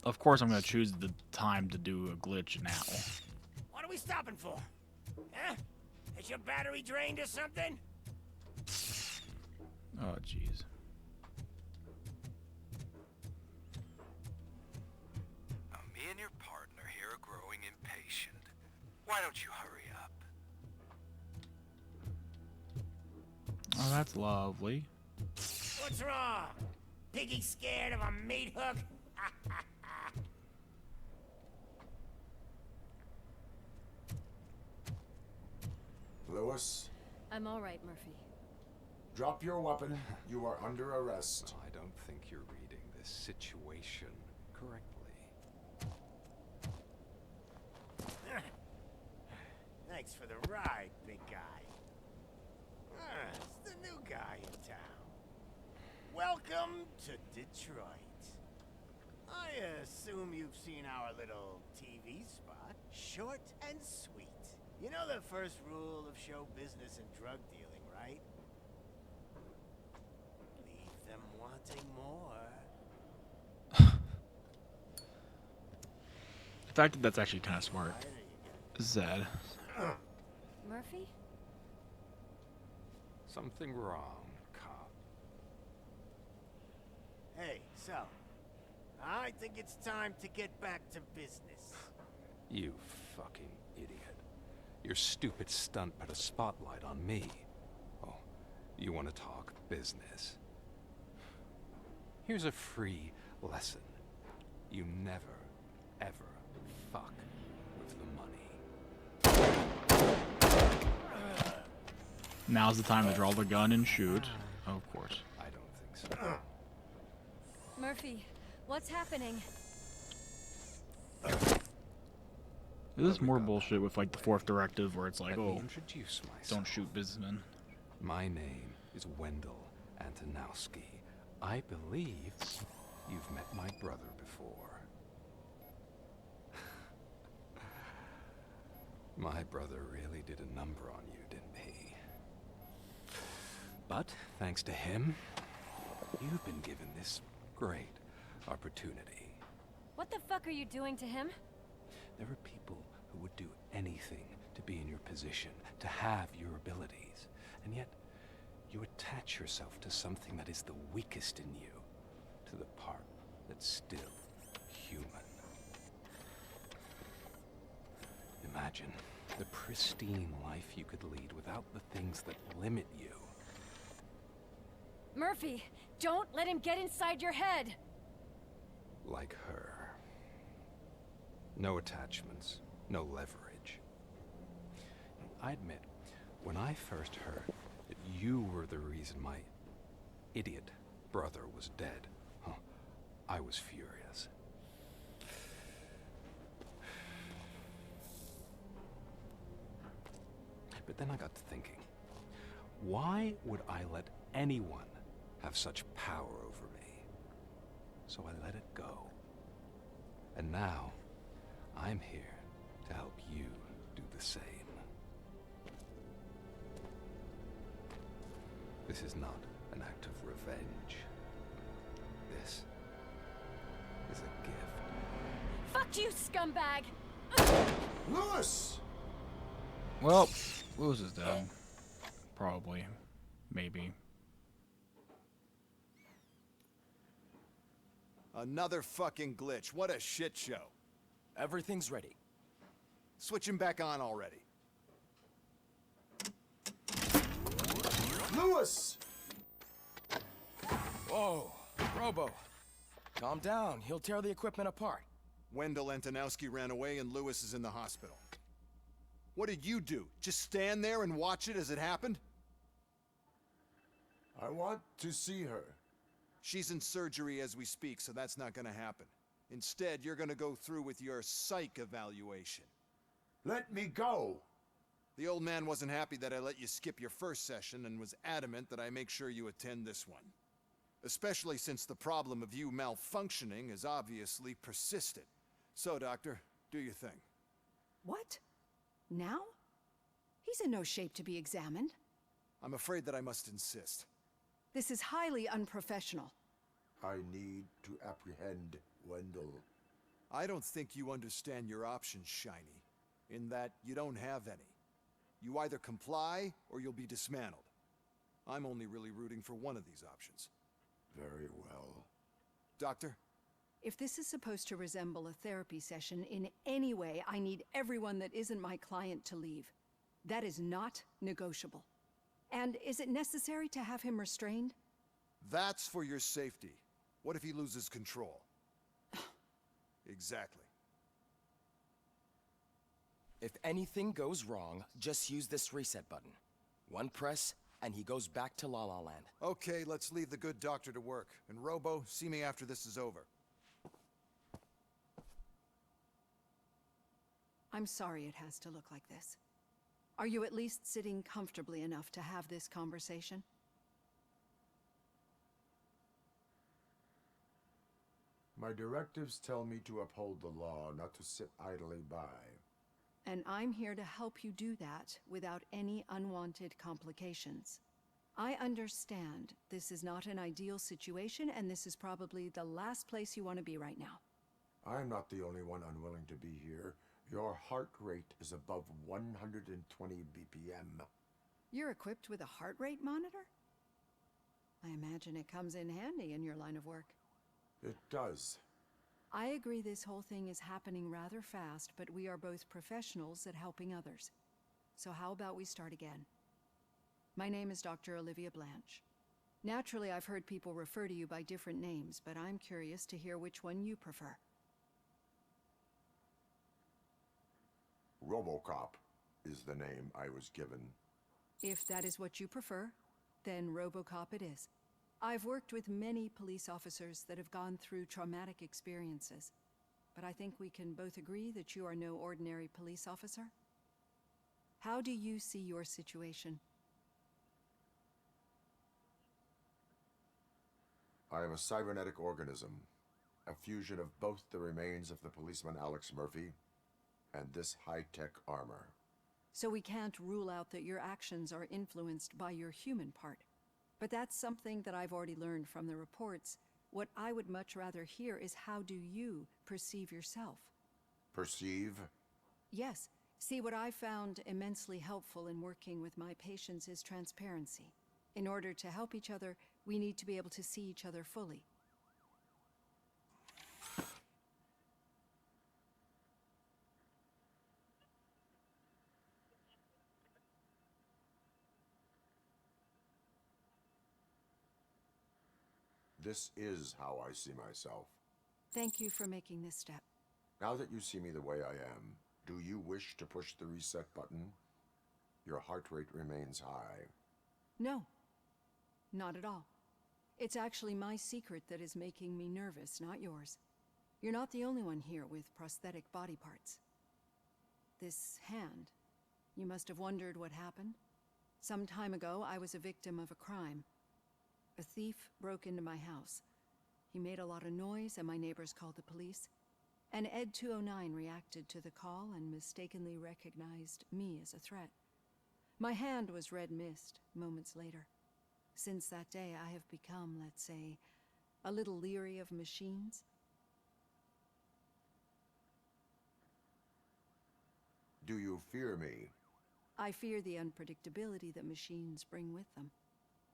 Of course, I'm gonna choose the time to do a glitch now. What are we stopping for? Huh? Is your battery drained or something? Oh, jeez. Me and your partner here are growing impatient. Why don't you hurry up? Oh, that's lovely. What's wrong? Piggy scared of a meat hook? Lewis, I'm all right, Murphy. drop your weapon. You are under arrest. Well, I don't think you're reading this situation correctly. Thanks for the ride, big guy. It's the new guy in town. Welcome to Detroit. I assume you've seen our little TV spot. Short and sweet. You know the first rule of show business and drug dealing, right? Leave them wanting more. The fact that that's actually kind of smart is sad. Murphy? Something wrong, cop. Hey, so, I think it's time to get back to business. You fucking idiot. Your stupid stunt put a spotlight on me. Oh, you want to talk business? Here's a free lesson. You never, ever fuck with the money. Now's the time to draw the gun and shoot. Of course. I don't think so. Murphy, what's happening? This is more bullshit with like the fourth directive where it's like, Let me oh, introduce myself. don't shoot businessmen. My name is Wendell Antonowski. I believe you've met my brother before. My brother really did a number on you, didn't he? But thanks to him, you've been given this great opportunity. What the fuck are you doing to him? There are people who would do anything to be in your position, to have your abilities, and yet you attach yourself to something that is the weakest in you, to the part that's still human. Imagine the pristine life you could lead without the things that limit you. Murphy, don't let him get inside your head! Like her. No attachments, no leverage. I admit, when I first heard that you were the reason my idiot brother was dead, I was furious. But then I got to thinking, why would I let anyone have such power over me? So I let it go. And now, I'm here to help you do the same. This is not an act of revenge. This is a gift. Fuck you, scumbag! Lewis! Well, Lewis is dead. Probably. Maybe. Another fucking glitch. What a shit show. Everything's ready. Switch him back on already. Lewis! Whoa, Robo. Calm down. He'll tear the equipment apart. Wendell Antonowski ran away and Lewis is in the hospital. What did you do? Just stand there and watch it as it happened? I want to see her. She's in surgery as we speak, so that's not gonna happen. Instead, you're gonna go through with your psych evaluation. Let me go. The old man wasn't happy that I let you skip your first session and was adamant that I make sure you attend this one. Especially since the problem of you malfunctioning is obviously persistent. So, Doctor, do your thing. What? Now? He's in no shape to be examined. I'm afraid that I must insist. This is highly unprofessional. I need to apprehend Wendell. I don't think you understand your options, Shiny, in that you don't have any. You either comply or you'll be dismantled. I'm only really rooting for one of these options. Very well. Doctor? If this is supposed to resemble a therapy session in any way, I need everyone that isn't my client to leave. That is not negotiable. And is it necessary to have him restrained? That's for your safety. What if he loses control? Exactly. If anything goes wrong, just use this reset button. One press, and he goes back to La La Land. Okay, let's leave the good doctor to work. And Robo, see me after this is over. I'm sorry it has to look like this. Are you at least sitting comfortably enough to have this conversation? My directives tell me to uphold the law, not to sit idly by. And I'm here to help you do that without any unwanted complications. I understand this is not an ideal situation, and this is probably the last place you want to be right now. I'm not the only one unwilling to be here. Your heart rate is above 120 BPM. You're equipped with a heart rate monitor? I imagine it comes in handy in your line of work. It does. I agree this whole thing is happening rather fast, but we are both professionals at helping others. So how about we start again? My name is Dr. Olivia Blanche. Naturally, I've heard people refer to you by different names, but I'm curious to hear which one you prefer. Robocop is the name I was given. If that is what you prefer, then Robocop it is. I've worked with many police officers that have gone through traumatic experiences, but I think we can both agree that you are no ordinary police officer. How do you see your situation? I am a cybernetic organism, a fusion of both the remains of the policeman Alex Murphy and this high-tech armor. So we can't rule out that your actions are influenced by your human part. But that's something that I've already learned from the reports. What I would much rather hear is how do you perceive yourself? Perceive? Yes. See, what I found immensely helpful in working with my patients is transparency. In order to help each other, we need to be able to see each other fully. This is how I see myself. Thank you for making this step. Now that you see me the way I am, do you wish to push the reset button? Your heart rate remains high. No, not at all. It's actually my secret that is making me nervous, not yours. You're not the only one here with prosthetic body parts. This hand, you must have wondered what happened. Some time ago, I was a victim of a crime. A thief broke into my house. He made a lot of noise and my neighbors called the police. And Ed 209 reacted to the call and mistakenly recognized me as a threat. My hand was red mist moments later. Since that day, I have become, let's say, a little leery of machines. Do you fear me? I fear the unpredictability that machines bring with them.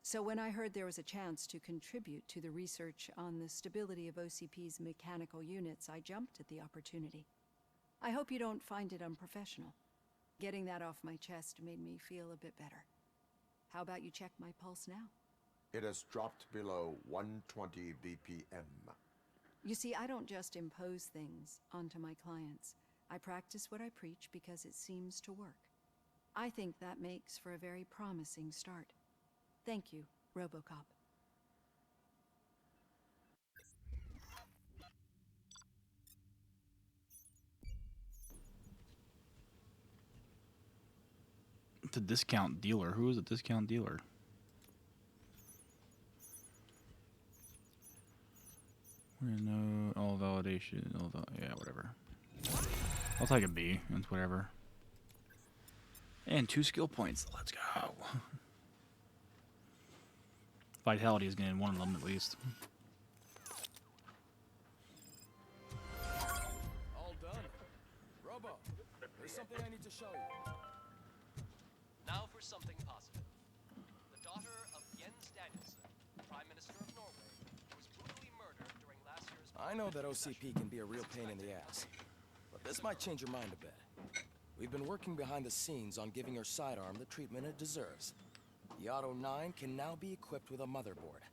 So when I heard there was a chance to contribute to the research on the stability of OCP's mechanical units, I jumped at the opportunity. I hope you don't find it unprofessional. Getting that off my chest made me feel a bit better. How about you check my pulse now? It has dropped below 120 BPM. You see, I don't just impose things onto my clients. I practice what I preach because it seems to work. I think that makes for a very promising start. Thank you, Robocop. It's a discount dealer. Who is a discount dealer? No, all validation, yeah, whatever. I'll take a B. It's whatever. And 2 skill points. Let's go. Vitality is getting one of them at least. show you. Now for something positive. The daughter of Jens Danielson, Prime Minister of Norway, was brutally murdered during last year's... I know that OCP can be a real pain in the ass, but this might change your mind a bit. We've been working behind the scenes on giving your sidearm the treatment it deserves. The Auto 9 can now be equipped with a motherboard.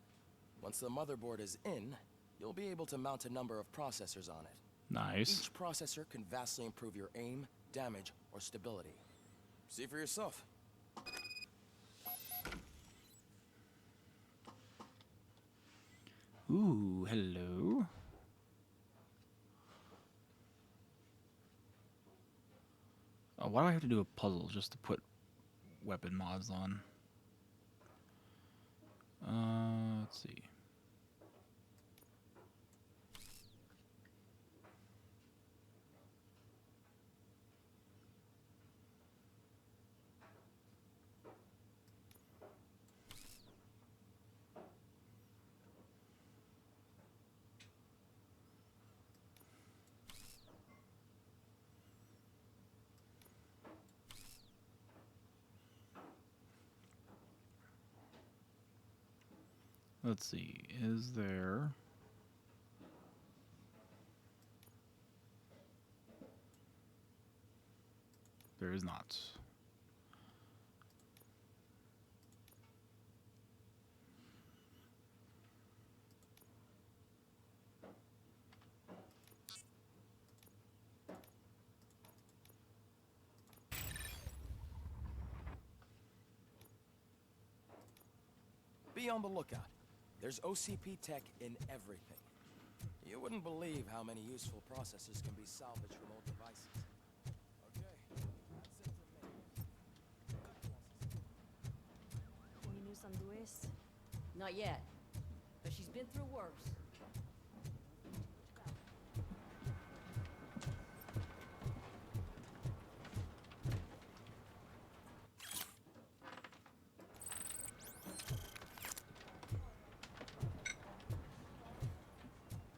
Once the motherboard is in, you'll be able to mount a number of processors on it. Nice. Each processor can vastly improve your aim, damage, or stability. See for yourself. Ooh, hello. Oh, why do I have to do a puzzle just to put weapon mods on? Let's see. Let's see, is there... There is not. Be on the lookout. There's OCP tech in everything. You wouldn't believe how many useful processors can be salvaged from old devices. Okay, that's it from me. Any news on Luis? Not yet, but she's been through worse.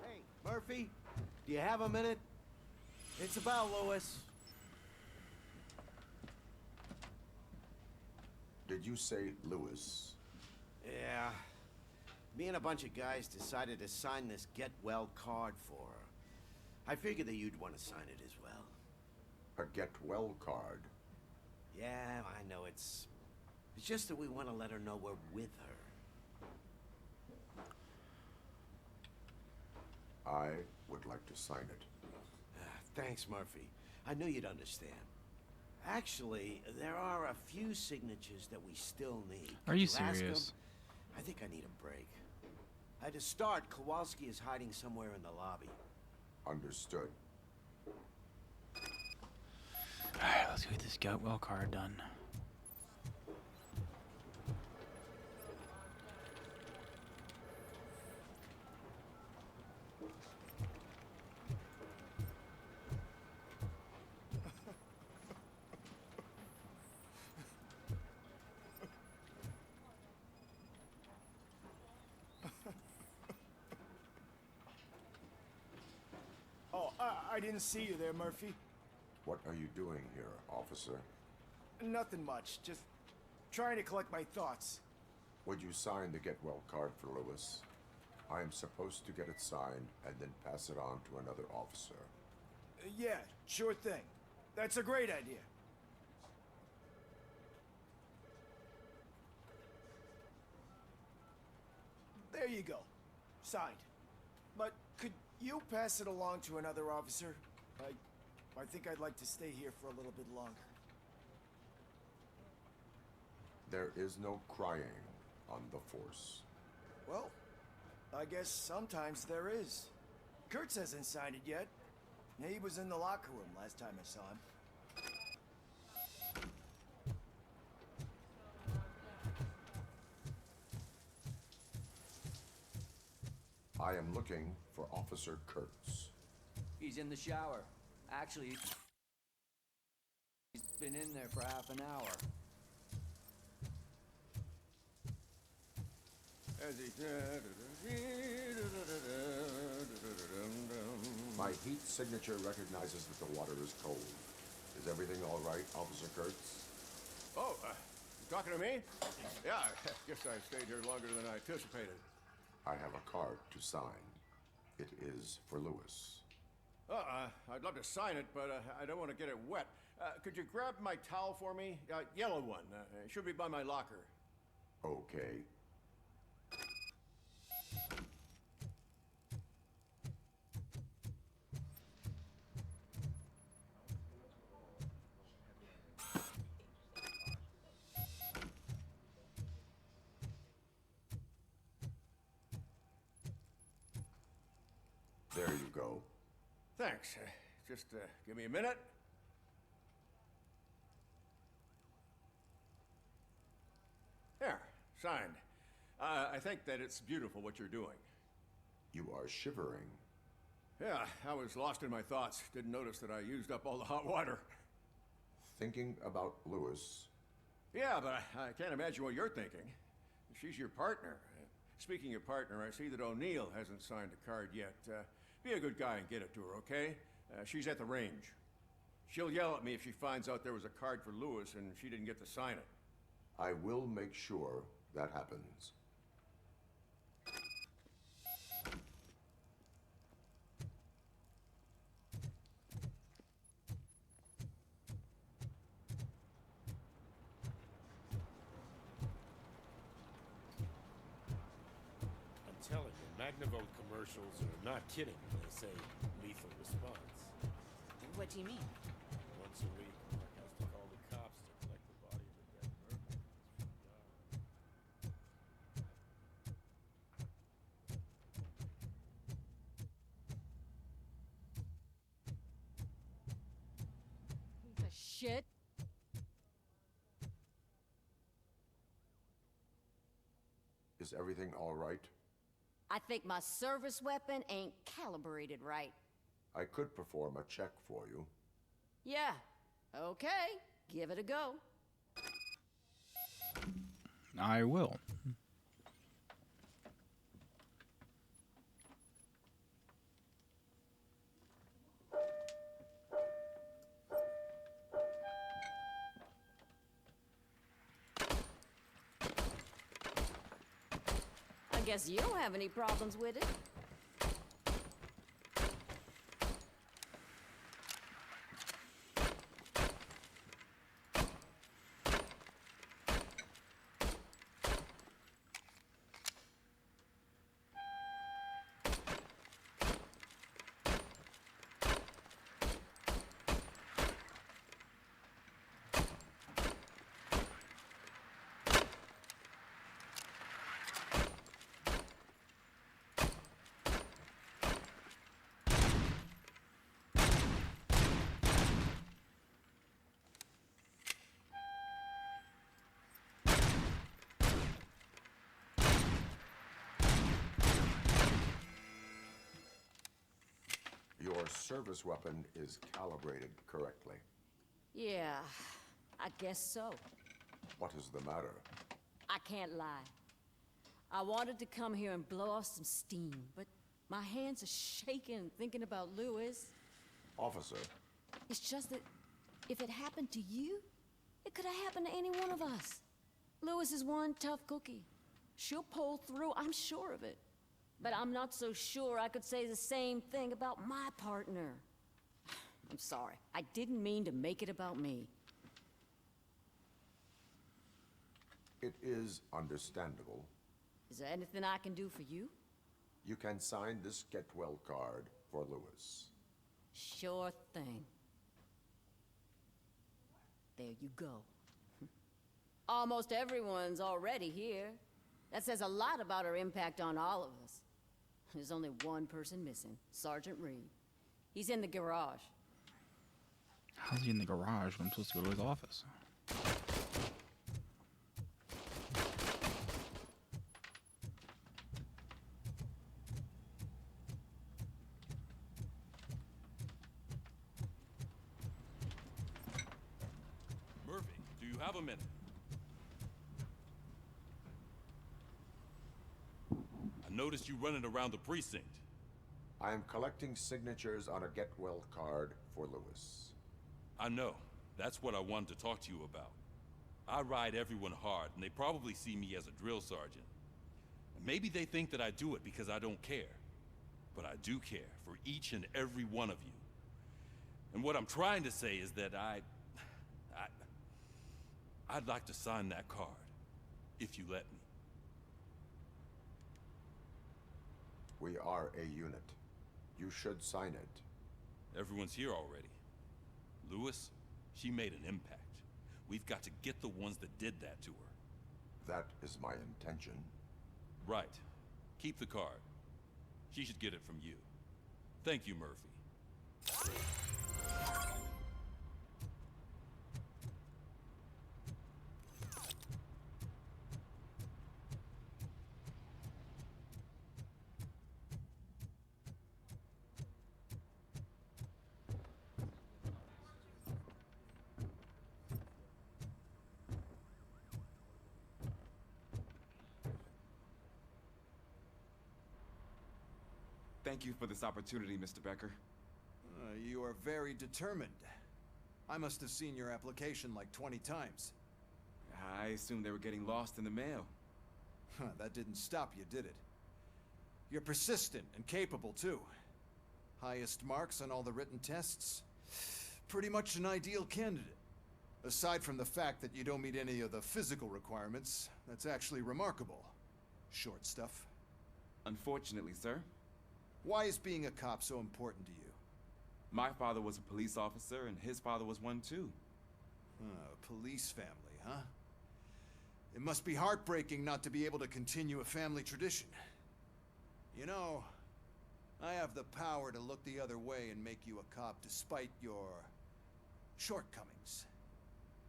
Hey, Murphy, do you have a minute? It's about Lewis. Did you say Lewis? Yeah. Me and a bunch of guys decided to sign this get well card for her. I figured that you'd want to sign it as well. A get well card. Yeah, I know it's just that we want to let her know we're with her. I would like to sign it. Thanks, Murphy. I knew you'd understand. Actually, there are a few signatures that we still need. Are you Could ask 'em? serious? I think I need a break. To start, Kowalski is hiding somewhere in the lobby. Understood. Alright, let's get this get well card done. Oh, I didn't see you there, Murphy. What are you doing here, officer? Nothing much, just trying to collect my thoughts. Would you sign the get well card for Lewis? I am supposed to get it signed and then pass it on to another officer. Yeah, sure thing. That's a great idea. There you go. Signed. But could you pass it along to another officer? I think I'd like to stay here for a little bit longer. There is no crying on the force. Well, I guess sometimes there is. Kurtz hasn't signed it yet. He was in the locker room last time I saw him. I am looking for Officer Kurtz. He's in the shower. Actually, he's been in there for half an hour. My heat signature recognizes that the water is cold. Is everything all right, Officer Kurtz? Oh, you talking to me? Yeah, I guess I stayed here longer than I anticipated. I have a card to sign. It is for Lewis. I'd love to sign it, but I don't want to get it wet. Could you grab my towel for me? Yellow one. It should be by my locker. Okay. There you go. Thanks. Just give me a minute. There, signed. I think that it's beautiful what you're doing. You are shivering. Yeah, I was lost in my thoughts. Didn't notice that I used up all the hot water. Thinking about Lewis. Yeah, but I can't imagine what you're thinking. She's your partner. Speaking of partner, I see that O'Neill hasn't signed a card yet. Be a good guy and get it to her, okay? She's at the range. She'll yell at me if she finds out there was a card for Lewis and she didn't get to sign it. I will make sure that happens. I'm telling you, Magnavolt commercials are not kidding when they say lethal response. What do you mean? Once a week, Mark has to call the cops to collect the body of a dead murderer. Piece of shit. Is everything all right? I think my service weapon ain't calibrated right. I could perform a check for you. Yeah, okay. Give it a go. I will. I guess you don't have any problems with it. Your service weapon is calibrated correctly. Yeah, I guess so. What is the matter? I can't lie. I wanted to come here and blow off some steam, but my hands are shaking thinking about Lewis. Officer, It's just that if it happened to you, it could have happened to any one of us. Lewis is one tough cookie. She'll pull through, I'm sure of it. But I'm not so sure I could say the same thing about my partner. I'm sorry. I didn't mean to make it about me. it is understandable. Is there anything I can do for you? You can sign this get well card for Lewis. Sure thing. There you go. Almost everyone's already here. That says a lot about her impact on all of us. There's only one person missing, Sergeant Reed. He's in the garage. How's he in the garage when I'm supposed to go to his office? Murphy, do you have a minute? I noticed you running around the precinct. I am collecting signatures on a get well card for Lewis. I know. That's what I wanted to talk to you about. I ride everyone hard, and they probably see me as a drill sergeant. And maybe they think that I do it because I don't care. But I do care for each and every one of you. And what I'm trying to say is that I'd like to sign that card, if you let me. We are a unit. You should sign it. Everyone's here already. Lewis, she made an impact. We've got to get the ones that did that to her. That is my intention. Right. Keep the card. She should get it from you. Thank you, Murphy. Thank you for this opportunity, Mr. Becker. You are very determined. I must have seen your application like 20 times. I assumed they were getting lost in the mail. That didn't stop you, did it? You're persistent and capable, too. Highest marks on all the written tests. Pretty much an ideal candidate. Aside from the fact that you don't meet any of the physical requirements, that's actually remarkable. Short stuff. Unfortunately, sir. Why is being a cop so important to you? My father was a police officer, and his father was one, too. Police family, huh? It must be heartbreaking not to be able to continue a family tradition. You know, I have the power to look the other way and make you a cop despite your shortcomings.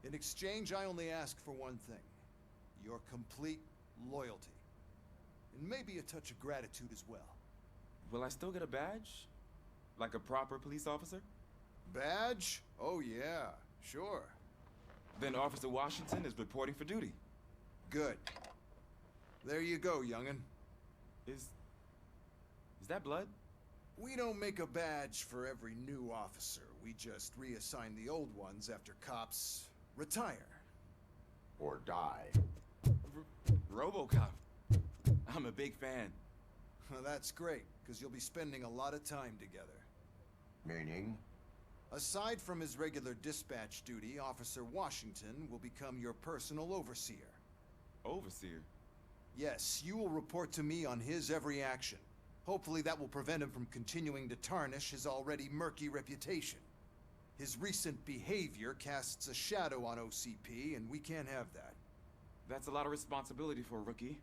In exchange, I only ask for one thing. Your complete loyalty. And maybe a touch of gratitude as well. Will I still get a badge? Like a proper police officer? Badge? Oh yeah, sure. Then Officer Washington is reporting for duty. Good. There you go, young'un. Is that blood? We don't make a badge for every new officer. We just reassign the old ones after cops retire. Or die. Robocop. I'm a big fan. Well, that's great, because you'll be spending a lot of time together. Meaning? Aside from his regular dispatch duty, Officer Washington will become your personal overseer. Overseer? Yes, you will report to me on his every action. Hopefully that will prevent him from continuing to tarnish his already murky reputation. His recent behavior casts a shadow on OCP, and we can't have that. That's a lot of responsibility for a rookie.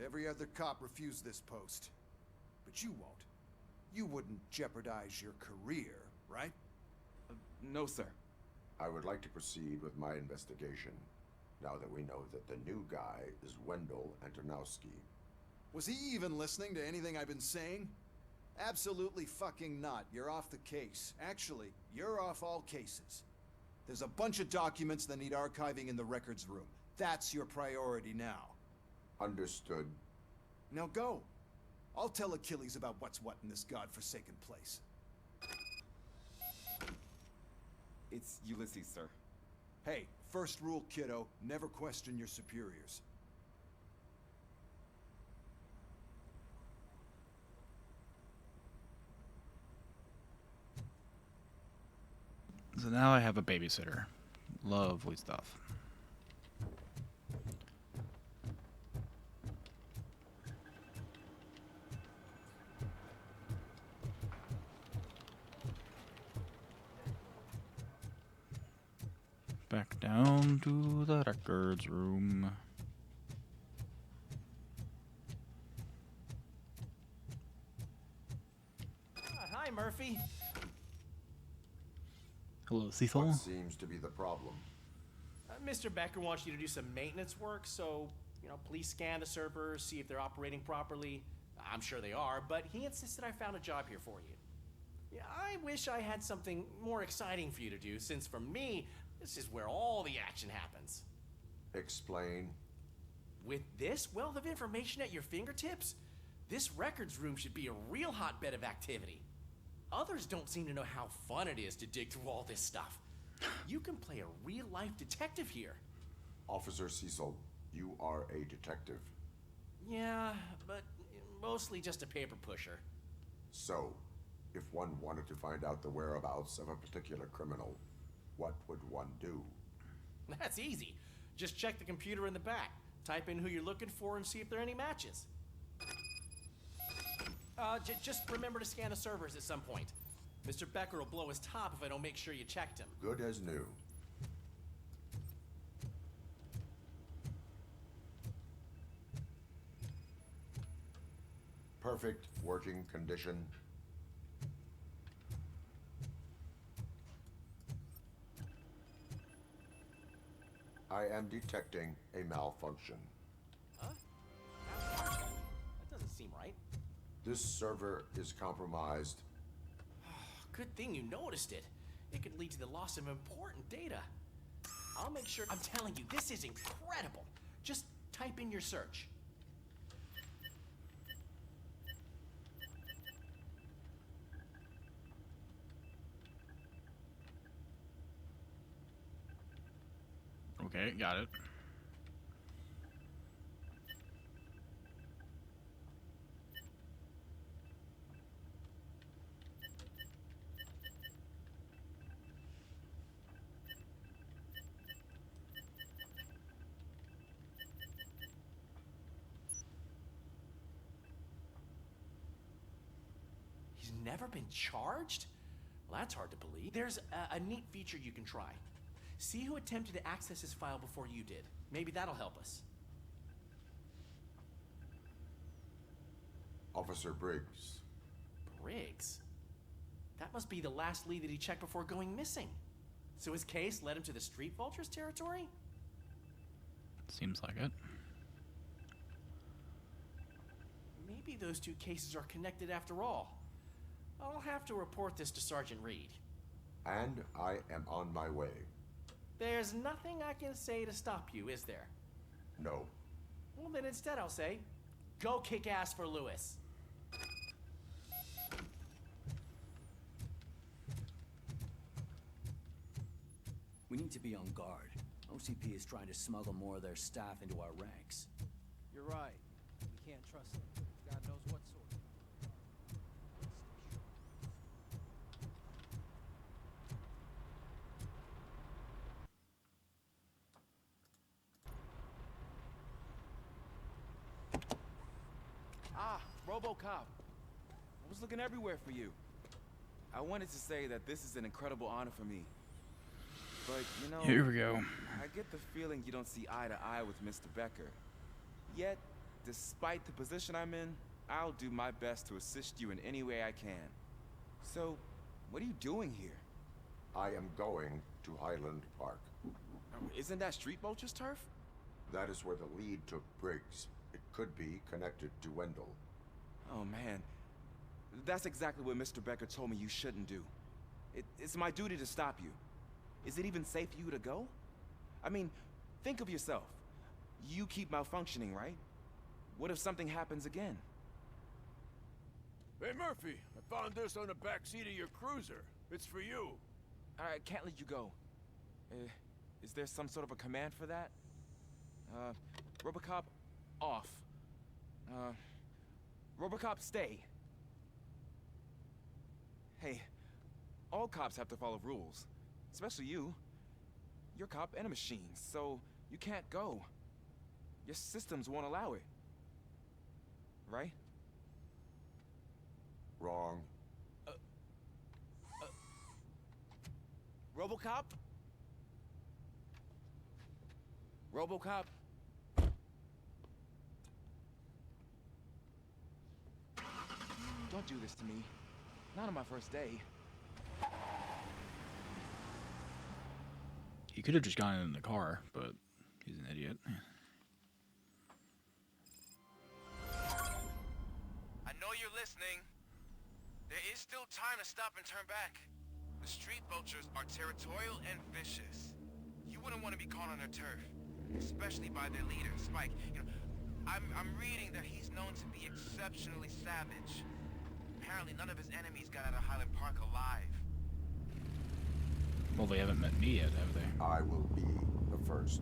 Every other cop refused this post. But you won't. You wouldn't jeopardize your career, right? No, sir. I would like to proceed with my investigation, now that we know that the new guy is Wendell Antonowski. Was he even listening to anything I've been saying? Absolutely fucking not. You're off the case. Actually, you're off all cases. There's a bunch of documents that need archiving in the records room. That's your priority now. Understood. Now go. I'll tell Achilles about what's what in this godforsaken place. It's Ulysses, sir. Hey, first rule, kiddo, never question your superiors. So now I have a babysitter. Lovely stuff. Back down to the records room. Hi, Murphy. Hello, Cecil. What seems to be the problem? Mr. Becker wants you to do some maintenance work, so, please scan the servers, see if they're operating properly. I'm sure they are, but he insisted I found a job here for you. Yeah, I wish I had something more exciting for you to do, since for me, this is where all the action happens. Explain. With this wealth of information at your fingertips, this records room should be a real hotbed of activity. Others don't seem to know how fun it is to dig through all this stuff. You can play a real-life detective here. Officer Cecil, you are a detective. Yeah, but mostly just a paper pusher. So, if one wanted to find out the whereabouts of a particular criminal, what would one do? That's easy. Just check the computer in the back. Type in who you're looking for and see if there are any matches. Just remember to scan the servers at some point. Mr. Becker will blow his top if I don't make sure you checked him. Good as new. Perfect working condition. I am detecting a malfunction. Huh? That doesn't seem right. This server is compromised. Good thing you noticed it. It could lead to the loss of important data. I'll make sure. I'm telling you, this is incredible. Just type in your search. Okay, got it. He's never been charged? Well, that's hard to believe. There's a neat feature you can try. See who attempted to access his file before you did. Maybe that'll help us. Officer Briggs. Briggs? That must be the last lead that he checked before going missing. So his case led him to the Street Vultures territory? Seems like it. Maybe those two cases are connected after all. I'll have to report this to Sergeant Reed. And I am on my way. There's nothing I can say to stop you, is there? No. Well, then instead I'll say, go kick ass for Lewis. We need to be on guard. OCP is trying to smuggle more of their staff into our ranks. You're right. We can't trust them. God knows what sort. Ah, Robocop. I was looking everywhere for you. I wanted to say that this is an incredible honor for me. But, you know, Here we go. I get the feeling you don't see eye to eye with Mr. Becker. Yet, despite the position I'm in, I'll do my best to assist you in any way I can. So, what are you doing here? I am going to Highland Park. Isn't that Street Vulture's turf? That is where the lead took Briggs. It could be connected to Wendell. Oh, man. That's exactly what Mr. Becker told me you shouldn't do. It's my duty to stop you. Is it even safe for you to go? I mean, think of yourself. You keep malfunctioning, right? What if something happens again? Hey, Murphy, I found this on the back seat of your cruiser. It's for you. I can't let you go. Is there some sort of a command for that? Robocop, off. Robocop, stay. Hey, all cops have to follow rules. Especially you. You're a cop and a machine, so you can't go. Your systems won't allow it. Right? Wrong. Robocop? Robocop? Don't do this to me. Not on my first day. He could have just gone in the car, but he's an idiot. I know you're listening. There is still time to stop and turn back. The Street Vultures are territorial and vicious. You wouldn't want to be caught on their turf, especially by their leader, Spike. You know, I'm reading that he's known to be exceptionally savage. Apparently, none of his enemies got out of Highland Park alive. Well, they haven't met me yet, have they? I will be the first.